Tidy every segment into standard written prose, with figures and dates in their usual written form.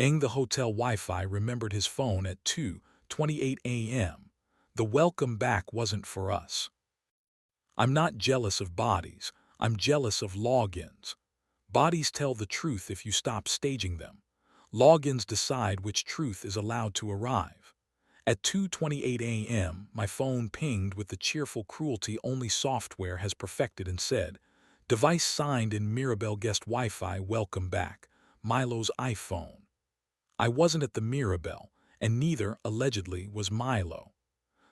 The hotel Wi-Fi remembered his phone at 2:28 a.m. The welcome back wasn't for us. I'm not jealous of bodies. I'm jealous of logins. Bodies tell the truth if you stop staging them. Logins decide which truth is allowed to arrive. At 2:28 a.m., my phone pinged with the cheerful cruelty only software has perfected and said, "Device signed in Mirabel guest Wi-Fi, welcome back. Milo's iPhone." I wasn't at the Mirabel, and neither, allegedly, was Milo.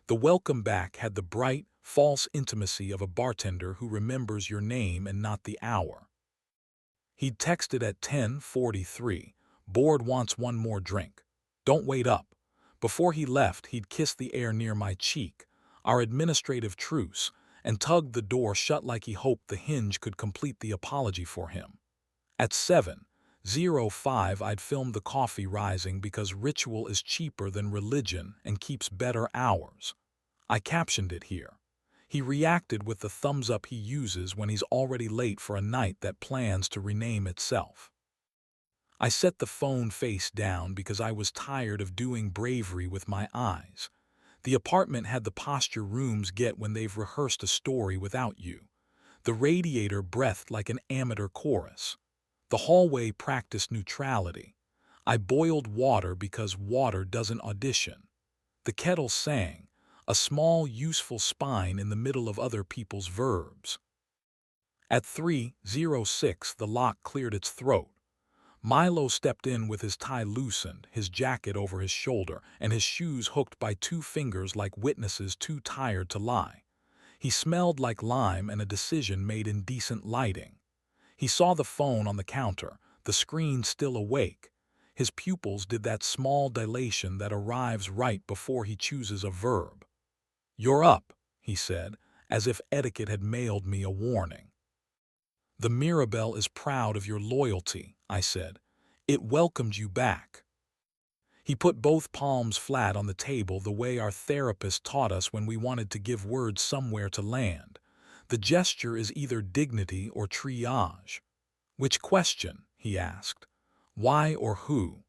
The welcome back had the bright, false intimacy of a bartender who remembers your name and not the hour. He'd texted at 10:43, "Bored, wants one more drink. Don't wait up." Before he left, he'd kissed the air near my cheek, our administrative truce, and tugged the door shut like he hoped the hinge could complete the apology for him. At 7:05, I'd filmed the coffee rising because ritual is cheaper than religion and keeps better hours. I captioned it here. He reacted with the thumbs up he uses when he's already late for a night that plans to rename itself. I set the phone face down because I was tired of doing bravery with my eyes. The apartment had the posture rooms get when they've rehearsed a story without you. The radiator breathed like an amateur chorus. The hallway practiced neutrality. I boiled water because water doesn't audition. The kettle sang, a small, useful spine in the middle of other people's verbs. At 3:06, the lock cleared its throat. Milo stepped in with his tie loosened, his jacket over his shoulder, and his shoes hooked by two fingers like witnesses too tired to lie. He smelled like lime and a decision made in decent lighting. He saw the phone on the counter, the screen still awake. His pupils did that small dilation that arrives right before he chooses a verb. "You're up," he said, as if etiquette had mailed me a warning. "The Mirabel is proud of your loyalty," I said. "It welcomed you back." He put both palms flat on the table the way our therapist taught us when we wanted to give words somewhere to land. The gesture is either dignity or triage. "Which question?" he asked. "Why or who?"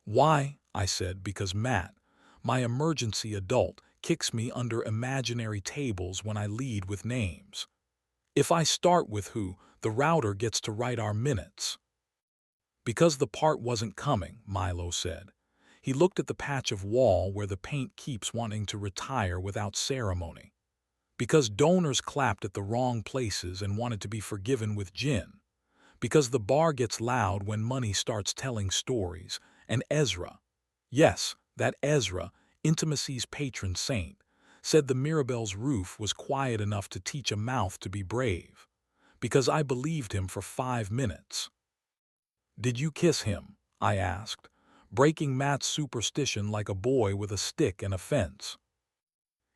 "Why," I said, "because Matt, my emergency adult, kicks me under imaginary tables when I lead with names. If I start with who, the router gets to write our minutes." "Because the part wasn't coming," Milo said. He looked at the patch of wall where the paint keeps wanting to retire without ceremony. "Because donors clapped at the wrong places and wanted to be forgiven with gin. Because the bar gets loud when money starts telling stories, and Ezra, yes, that Ezra, intimacy's patron saint, said the Mirabel's roof was quiet enough to teach a mouth to be brave. Because I believed him for 5 minutes." "Did you kiss him?" I asked, breaking Matt's superstition like a boy with a stick and a fence.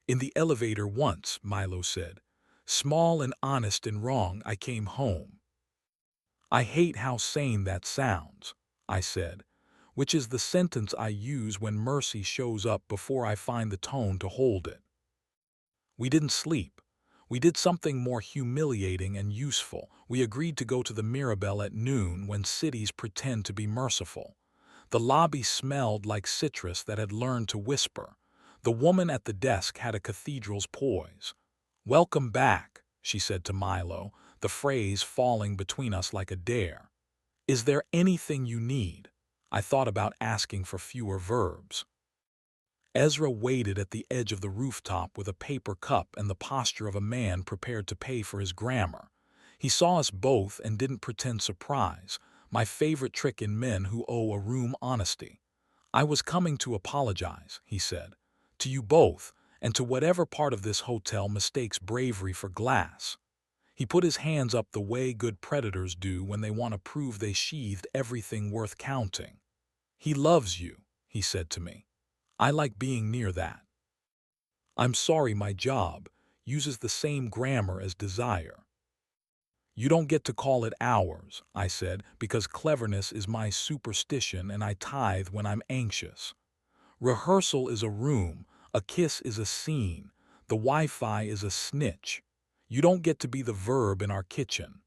"In the elevator once," Milo said. "Small and honest and wrong, I came home." "I hate how sane that sounds," I said, which is the sentence I use when mercy shows up before I find the tone to hold it. We didn't sleep. We did something more humiliating and useful. We agreed to go to the Mirabel at noon when cities pretend to be merciful. The lobby smelled like citrus that had learned to whisper. The woman at the desk had a cathedral's poise. "Welcome back," she said to Milo, the phrase falling between us like a dare. "Is there anything you need?" I thought about asking for fewer verbs. Ezra waited at the edge of the rooftop with a paper cup and the posture of a man prepared to pay for his grammar. He saw us both and didn't pretend surprise, my favorite trick in men who owe a room honesty. "I was coming to apologize," he said, "to you both, and to whatever part of this hotel mistakes bravery for glass." He put his hands up the way good predators do when they want to prove they sheathed everything worth counting. "He loves you," he said to me. "I like being near that." "I'm sorry my job uses the same grammar as desire." "You don't get to call it ours," I said, "because cleverness is my superstition and I tithe when I'm anxious. Rehearsal is a room, a kiss is a scene, the Wi-Fi is a snitch. You don't get to be the verb in our kitchen."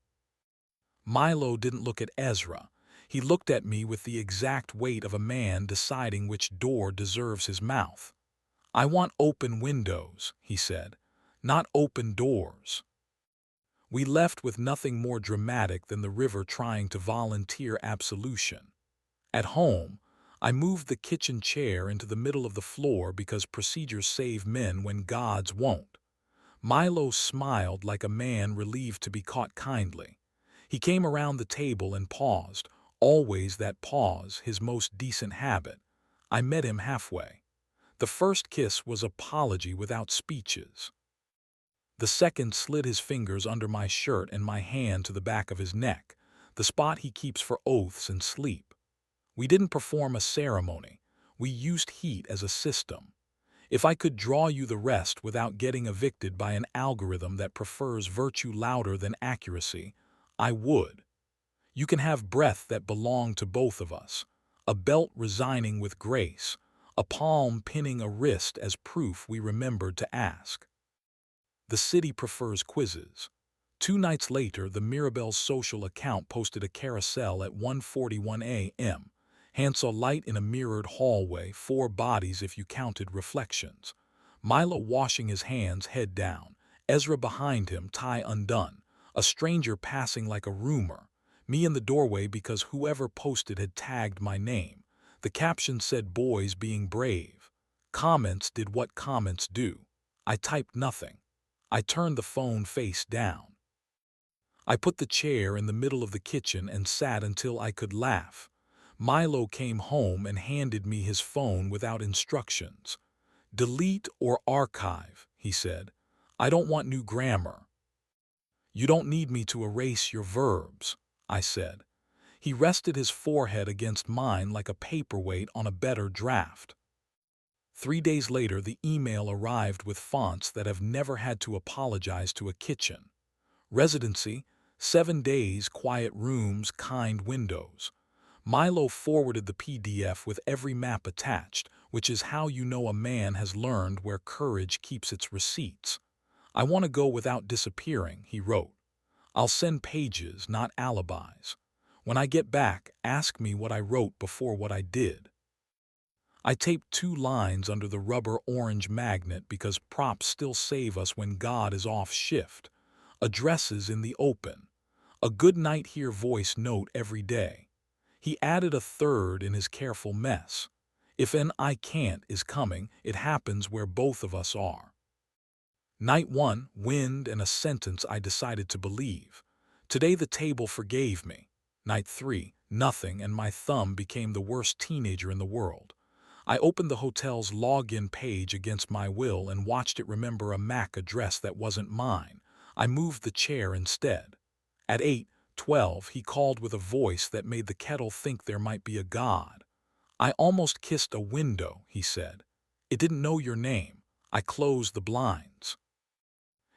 Milo didn't look at Ezra. He looked at me with the exact weight of a man deciding which door deserves his mouth. "I want open windows," he said, "not open doors." We left with nothing more dramatic than the river trying to volunteer absolution. At home, I moved the kitchen chair into the middle of the floor because procedures save men when gods won't. Milo smiled like a man relieved to be caught kindly. He came around the table and paused, always that pause, his most decent habit. I met him halfway. The first kiss was apology without speeches. The second slid his fingers under my shirt and my hand to the back of his neck, the spot he keeps for oaths and sleep. We didn't perform a ceremony. We used heat as a system. If I could draw you the rest without getting evicted by an algorithm that prefers virtue louder than accuracy, I would. You can have breath that belonged to both of us, a belt resigning with grace, a palm pinning a wrist as proof we remembered to ask. The city prefers quizzes. 2 nights later, the Mirabel's social account posted a carousel at 1:41 a.m. Hand saw light in a mirrored hallway, 4 bodies if you counted reflections. Milo washing his hands, head down. Ezra behind him, tie undone. A stranger passing like a rumor. Me in the doorway because whoever posted had tagged my name. The caption said boys being brave. Comments did what comments do. I typed nothing. I turned the phone face down. I put the chair in the middle of the kitchen and sat until I could laugh. Milo came home and handed me his phone without instructions. "Delete or archive," he said. "I don't want new grammar." "You don't need me to erase your verbs," I said. He rested his forehead against mine like a paperweight on a better draft. 3 days later, the email arrived with fonts that have never had to apologize to a kitchen. Residency, 7 days, quiet rooms, kind windows. Milo forwarded the PDF with every map attached, which is how you know a man has learned where courage keeps its receipts. "I want to go without disappearing," he wrote. "I'll send pages, not alibis. When I get back, ask me what I wrote before what I did." I taped 2 lines under the rubber orange magnet because props still save us when God is off shift. Addresses in the open. A good night here voice note every day. He added a third in his careful mess. If an "I can't" is coming, it happens where both of us are. Night 1, wind and a sentence I decided to believe. Today the table forgave me. Night 3, nothing, and my thumb became the worst teenager in the world. I opened the hotel's login page against my will and watched it remember a MAC address that wasn't mine. I moved the chair instead. At 8:12, he called with a voice that made the kettle think there might be a God. "I almost kissed a window," he said. "It didn't know your name. I closed the blinds."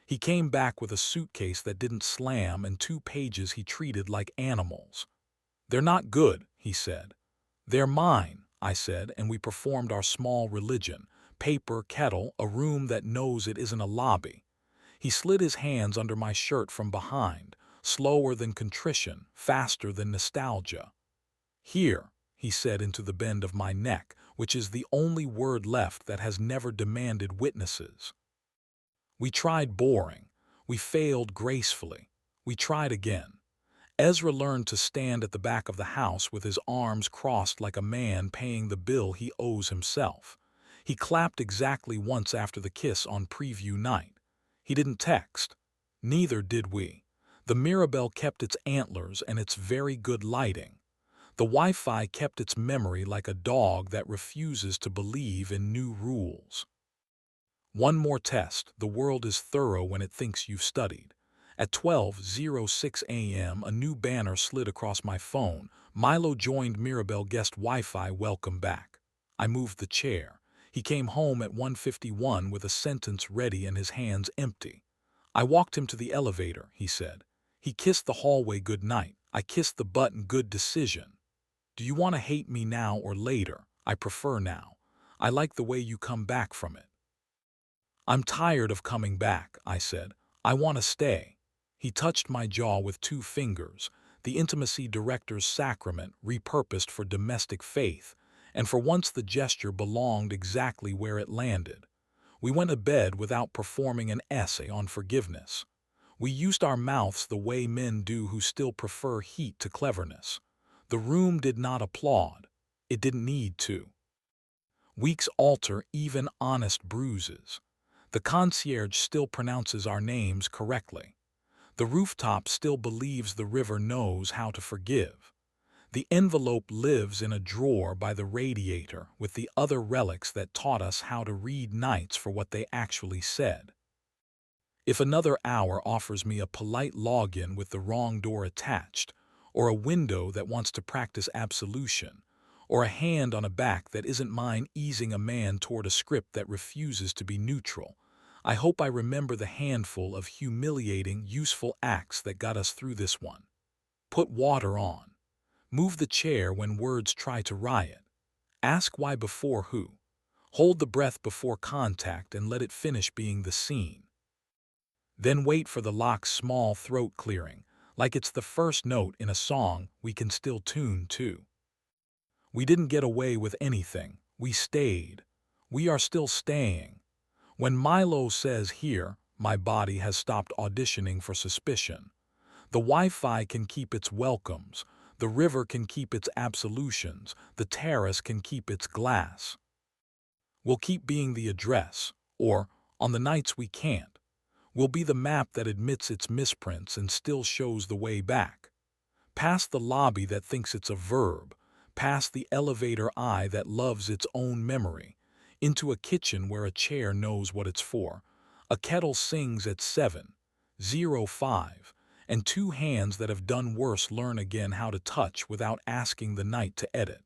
He came back with a suitcase that didn't slam and 2 pages he treated like animals. "They're not good," he said. "They're mine," I said, and we performed our small religion. Paper, kettle, a room that knows it isn't a lobby. He slid his hands under my shirt from behind, slower than contrition, faster than nostalgia. "Here," he said into the bend of my neck, which is the only word left that has never demanded witnesses. We tried boring. We failed gracefully. We tried again. Ezra learned to stand at the back of the house with his arms crossed like a man paying the bill he owes himself. He clapped exactly once after the kiss on preview night. He didn't text. Neither did we. The Mirabel kept its antlers and its very good lighting. The Wi-Fi kept its memory like a dog that refuses to believe in new rules. One more test. The world is thorough when it thinks you've studied. At 12:06 a.m., a new banner slid across my phone. Milo joined Mirabel guest Wi-Fi, welcome back. I moved the chair. He came home at 1:51 with a sentence ready and his hands empty. "I walked him to the elevator," he said. "He kissed the hallway goodnight. I kissed the button good decision. Do you want to hate me now or later? I prefer now. I like the way you come back from it." "I'm tired of coming back," I said. "I want to stay." He touched my jaw with 2 fingers. the intimacy director's sacrament repurposed for domestic faith, and for once the gesture belonged exactly where it landed. We went to bed without performing an essay on forgiveness. We used our mouths the way men do who still prefer heat to cleverness. The room did not applaud. It didn't need to. Weeks alter even honest bruises. The concierge still pronounces our names correctly. The rooftop still believes the river knows how to forgive. The envelope lives in a drawer by the radiator with the other relics that taught us how to read nights for what they actually said. If another hour offers me a polite login with the wrong door attached, or a window that wants to practice absolution, or a hand on a back that isn't mine easing a man toward a script that refuses to be neutral, I hope I remember the handful of humiliating, useful acts that got us through this one. Put water on. Move the chair when words try to riot. Ask why before who. Hold the breath before contact and let it finish being the scene. Then wait for the lock's small throat clearing, like it's the first note in a song we can still tune to. We didn't get away with anything. We stayed. We are still staying. When Milo says here, my body has stopped auditioning for suspicion. The Wi-Fi can keep its welcomes. The river can keep its absolutions. The terrace can keep its glass. We'll keep being the address, or, on the nights we can't, we'll be the map that admits its misprints and still shows the way back. Past the lobby that thinks it's a verb, past the elevator eye that loves its own memory, into a kitchen where a chair knows what it's for, a kettle sings at 7:05, and two hands that have done worse learn again how to touch without asking the night to edit.